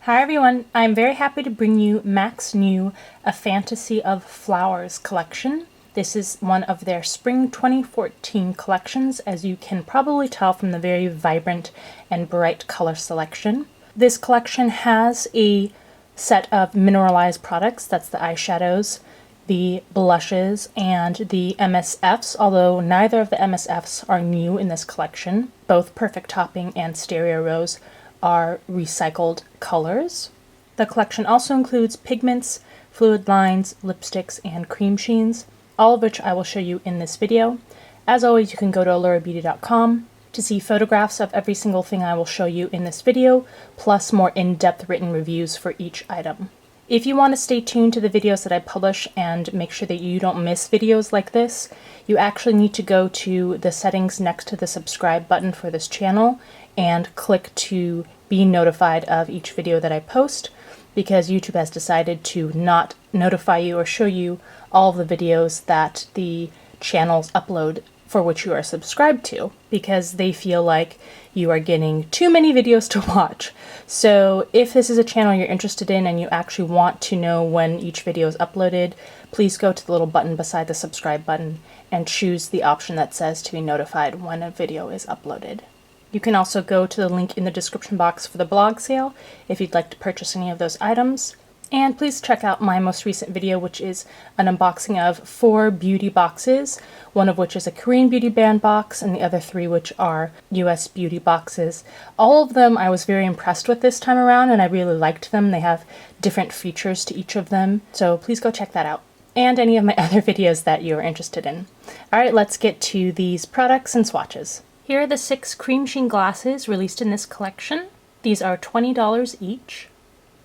Hi everyone, I'm very happy to bring you MAC's new A Fantasy of Flowers collection. This is one of their Spring 2014 collections, as you can probably tell from the very vibrant and bright color selection. This collection has a set of mineralized products, that's the eyeshadows, the blushes, and the MSFs, although neither of the MSFs are new in this collection. Both Perfect Topping and Stereo Rose are recycled colors. The collection also includes pigments, fluid lines, lipsticks, and cream sheens, all of which I will show you in this video. As always, you can go to allurabeauty.com to see photographs of every single thing I will show you in this video, plus more in-depth written reviews for each item. If you want to stay tuned to the videos that I publish and make sure that you don't miss videos like this, you actually need to go to the settings next to the subscribe button for this channel and click to be notified of each video that I post, because YouTube has decided to not notify you or show you all of the videos that the channels upload for which you are subscribed to, because they feel like you are getting too many videos to watch. So if this is a channel you're interested in and you actually want to know when each video is uploaded, please go to the little button beside the subscribe button and choose the option that says to be notified when a video is uploaded. You can also go to the link in the description box for the blog sale if you'd like to purchase any of those items. And please check out my most recent video, which is an unboxing of 4 beauty boxes, one of which is a Korean beauty brand box, and the other 3 which are US beauty boxes. All of them I was very impressed with this time around, and I really liked them. They have different features to each of them, so please go check that out. And any of my other videos that you are interested in. Alright, let's get to these products and swatches. Here are the 6 cream sheen glasses released in this collection. These are $20 each.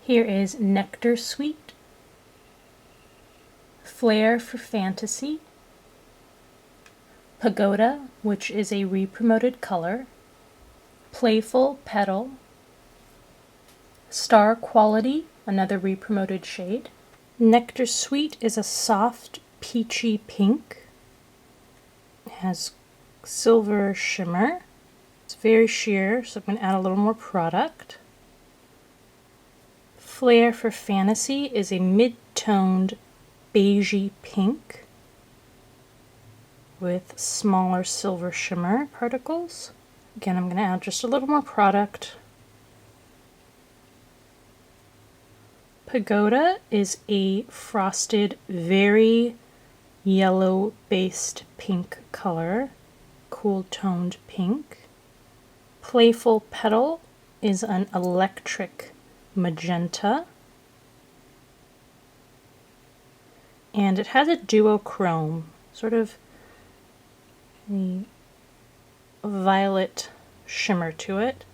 Here is Nectar Sweet, Flare for Fantasy, Pagoda, which is a re-promoted color, Playful Petal, Star Quality, another re-promoted shade. Nectar Sweet is a soft peachy pink. It has silver shimmer. It's very sheer, so I'm going to add a little more product. Flare for Fantasy is a mid-toned beigey pink with smaller silver shimmer particles. Again, I'm going to add just a little more product. Pagoda is a frosted, very yellow-based pink color, cool-toned pink. Playful Petal is an electric magenta, and it has a duochrome, sort of a violet shimmer to it.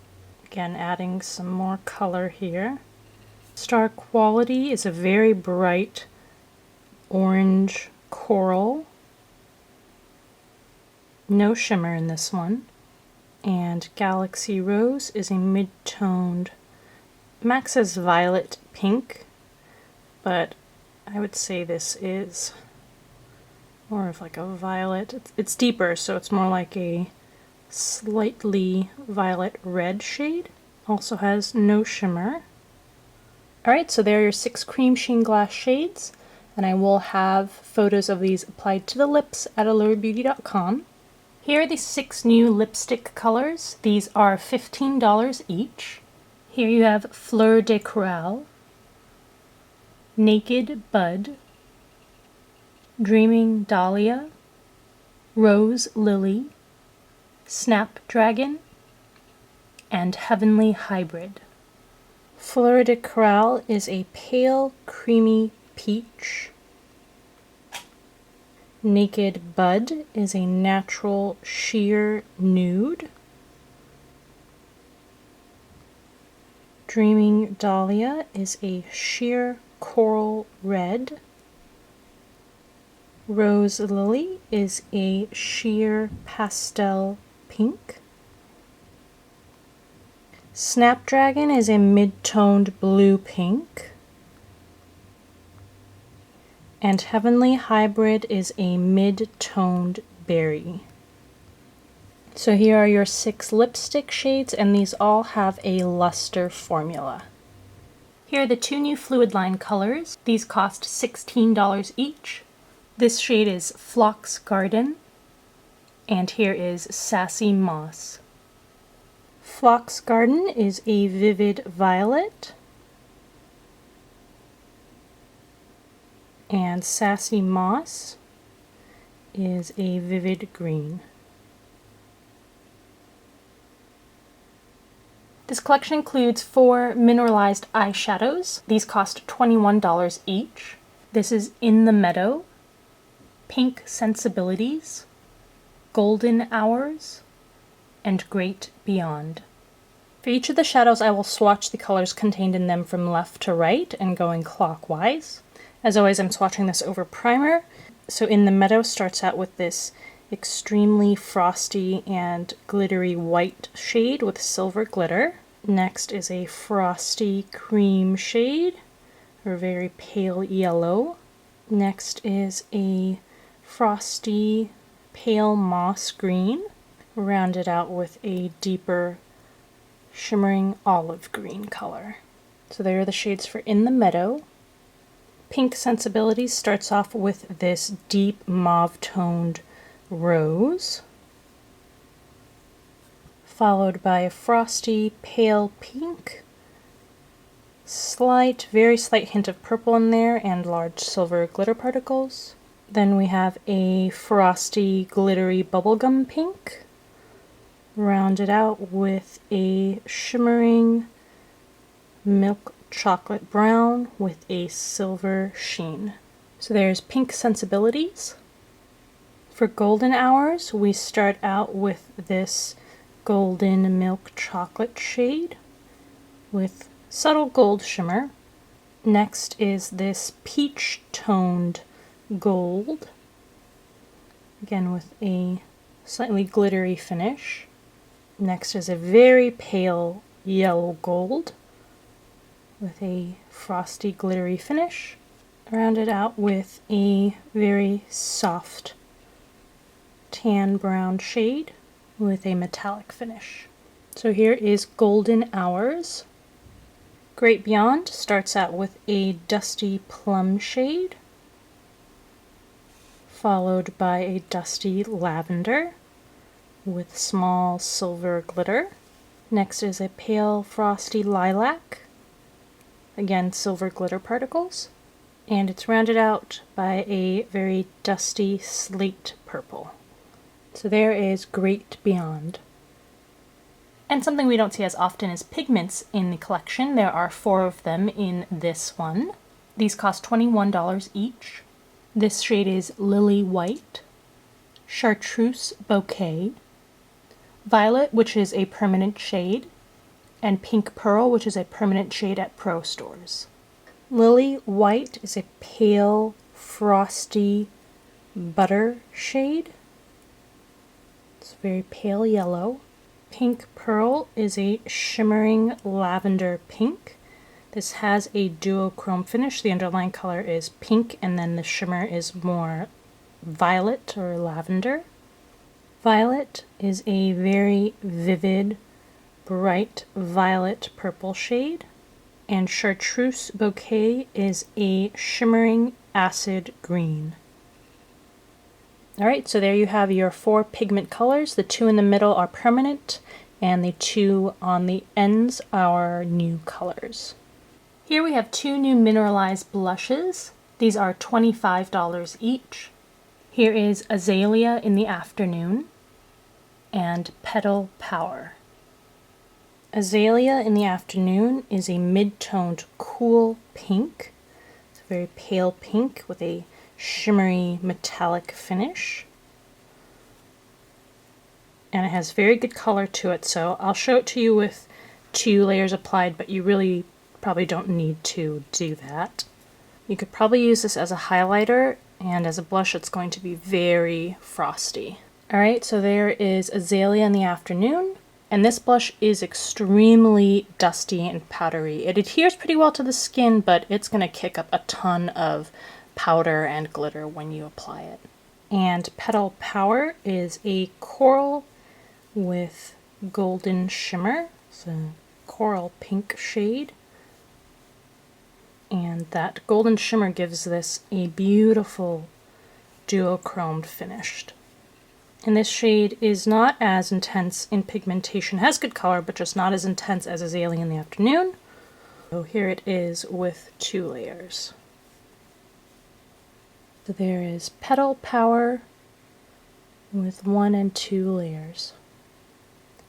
Again, adding some more color here. Star Quality is a very bright orange coral. No shimmer in this one. And Galaxy Rose is a mid-toned, MAC says violet pink, but I would say this is more of like a violet. It's deeper, so it's more like a slightly violet red shade. Also has no shimmer. Alright, so there are your 6 cream sheen glass shades, and I will have photos of these applied to the lips at allurabeauty.com. Here are the 6 new lipstick colors. These are $15 each. Here you have Fleur de Coral, Naked Bud, Dreaming Dahlia, Rose Lily, Snapdragon, and Heavenly Hybrid. Fleur de Coral is a pale, creamy peach. Naked Bud is a natural sheer nude. Dreaming Dahlia is a sheer coral red. Rose Lily is a sheer pastel pink. Snapdragon is a mid-toned blue pink. And Heavenly Hybrid is a mid-toned berry. So here are your 6 lipstick shades, and these all have a luster formula. Here are the two new Fluidline colors. These cost $16 each. This shade is Phlox Garden, and here is Sassy Moss. Phlox Garden is a vivid violet, and Sassy Moss is a vivid green. This collection includes 4 mineralized eyeshadows. These cost $21 each. This is In the Meadow, Pink Sensibilities, Golden Hours, and Great Beyond. For each of the shadows, I will swatch the colors contained in them from left to right and going clockwise. As always, I'm swatching this over primer. So In the Meadow starts out with this extremely frosty and glittery white shade with silver glitter. Next is a frosty cream shade, or very pale yellow. Next is a frosty pale moss green, rounded out with a deeper shimmering olive green color. So there are the shades for In the Meadow. Pink Sensibilities starts off with this deep mauve-toned rose, followed by a frosty pale pink, very slight hint of purple in there, and large silver glitter particles. Then we have a frosty glittery bubblegum pink, rounded out with a shimmering milk chocolate brown with a silver sheen. So there's Pink Sensibilities. For Golden Hours, we start out with this golden milk chocolate shade with subtle gold shimmer. Next is this peach toned gold, again with a slightly glittery finish. Next is a very pale yellow gold with a frosty glittery finish, rounded out with a very soft tan brown shade with a metallic finish. So here is Golden Hours. Great Beyond starts out with a dusty plum shade, followed by a dusty lavender with small silver glitter. Next is a pale frosty lilac, again silver glitter particles, and it's rounded out by a very dusty slate purple. So there is Great Beyond. And something we don't see as often is pigments in the collection. There are 4 of them in this one. These cost $21 each. This shade is Lily White, Chartreuse Bouquet, Violet, which is a permanent shade, and Pink Pearl, which is a permanent shade at pro stores. Lily White is a pale, frosty butter shade. It's very pale yellow. Pink Pearl is a shimmering lavender pink. This has a duochrome finish. The underlying color is pink, and then the shimmer is more violet or lavender. Violet is a very vivid, bright violet purple shade. And Chartreuse Bouquet is a shimmering acid green. Alright, so there you have your 4 pigment colors. The 2 in the middle are permanent, and the 2 on the ends are new colors. Here we have 2 new mineralized blushes. These are $25 each. Here is Azalea in the Afternoon and Petal Power. Azalea in the Afternoon is a mid-toned cool pink. It's a very pale pink with a shimmery metallic finish, and it has very good color to it, so I'll show it to you with 2 layers applied, but you really probably don't need to do that. You could probably use this as a highlighter, and as a blush it's going to be very frosty. Alright, so there is Azalea in the Afternoon, and this blush is extremely dusty and powdery. It adheres pretty well to the skin, but it's going to kick up a ton of powder and glitter when you apply it. And Petal Power is a coral with golden shimmer. It's a coral pink shade. And that golden shimmer gives this a beautiful duochromed finish. And this shade is not as intense in pigmentation. It has good color, but just not as intense as Azalea in the Afternoon. So here it is with 2 layers. So there is Petal Power with 1 and 2 layers.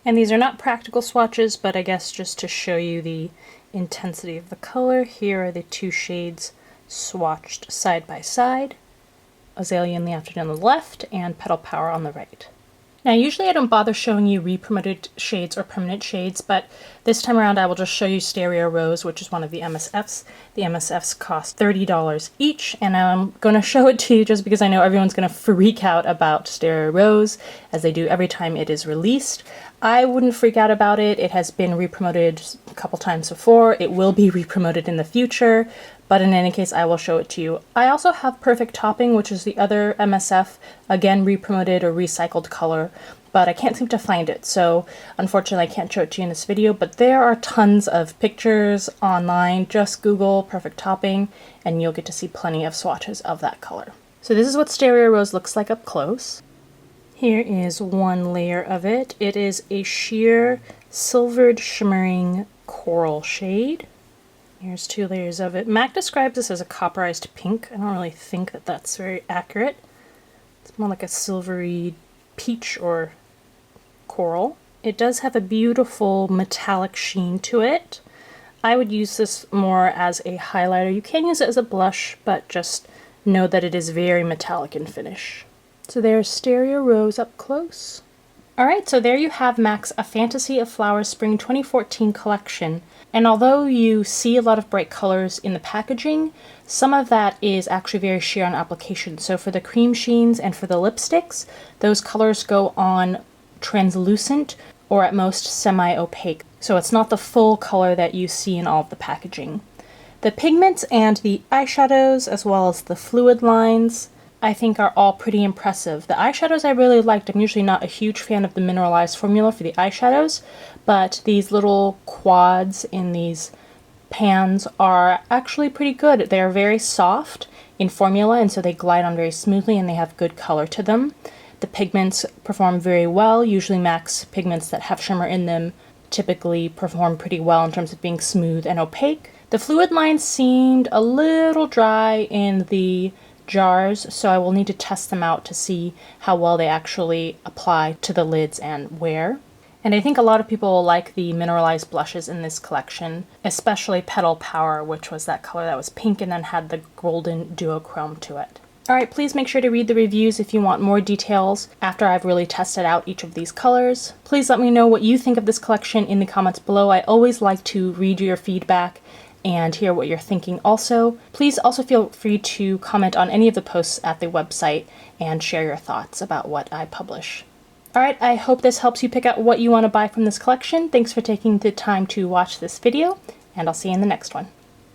And these are not practical swatches, but I guess just to show you the intensity of the color, here are the 2 shades swatched side by side. Azalea in the Afternoon on the left and Petal Power on the right. Now usually I don't bother showing you re-promoted shades or permanent shades, but this time around I will just show you Stereo Rose, which is one of the MSFs. The MSFs cost $30 each, and I'm going to show it to you just because I know everyone's going to freak out about Stereo Rose, as they do every time it is released. I wouldn't freak out about it. It has been re-promoted a couple times before. It will be re-promoted in the future, but in any case I will show it to you. I also have Perfect Topping, which is the other MSF, again re-promoted or recycled color, but I can't seem to find it, so unfortunately I can't show it to you in this video, but there are tons of pictures online. Just Google Perfect Topping and you'll get to see plenty of swatches of that color. So this is what Stereo Rose looks like up close. Here is 1 layer of it. It is a sheer silvered shimmering coral shade. Here's 2 layers of it. MAC describes this as a copperized pink. I don't really think that that's very accurate. It's more like a silvery peach or coral. It does have a beautiful metallic sheen to it. I would use this more as a highlighter. You can use it as a blush, but just know that it is very metallic in finish. So there's Stereo Rose up close. Alright, so there you have MAC's A Fantasy of Flowers Spring 2014 collection. And although you see a lot of bright colors in the packaging, some of that is actually very sheer on application. So for the cream sheens and for the lipsticks, those colors go on translucent or at most semi-opaque. So it's not the full color that you see in all of the packaging. The pigments and the eyeshadows, as well as the fluid lines, I think are all pretty impressive. The eyeshadows I really liked. I'm usually not a huge fan of the Mineralized formula for the eyeshadows, but these little quads in these pans are actually pretty good. They're very soft in formula, and so they glide on very smoothly and they have good color to them. The pigments perform very well. Usually MAC's pigments that have shimmer in them typically perform pretty well in terms of being smooth and opaque. The fluid lines seemed a little dry in the jars, so I will need to test them out to see how well they actually apply to the lids and wear. And I think a lot of people will like the mineralized blushes in this collection, especially Petal Power, which was that color that was pink and then had the golden duochrome to it. Alright, please make sure to read the reviews if you want more details after I've really tested out each of these colors. Please let me know what you think of this collection in the comments below. I always like to read your feedback and hear what you're thinking also. Please also feel free to comment on any of the posts at the website and share your thoughts about what I publish. Alright, I hope this helps you pick out what you want to buy from this collection. Thanks for taking the time to watch this video, and I'll see you in the next one.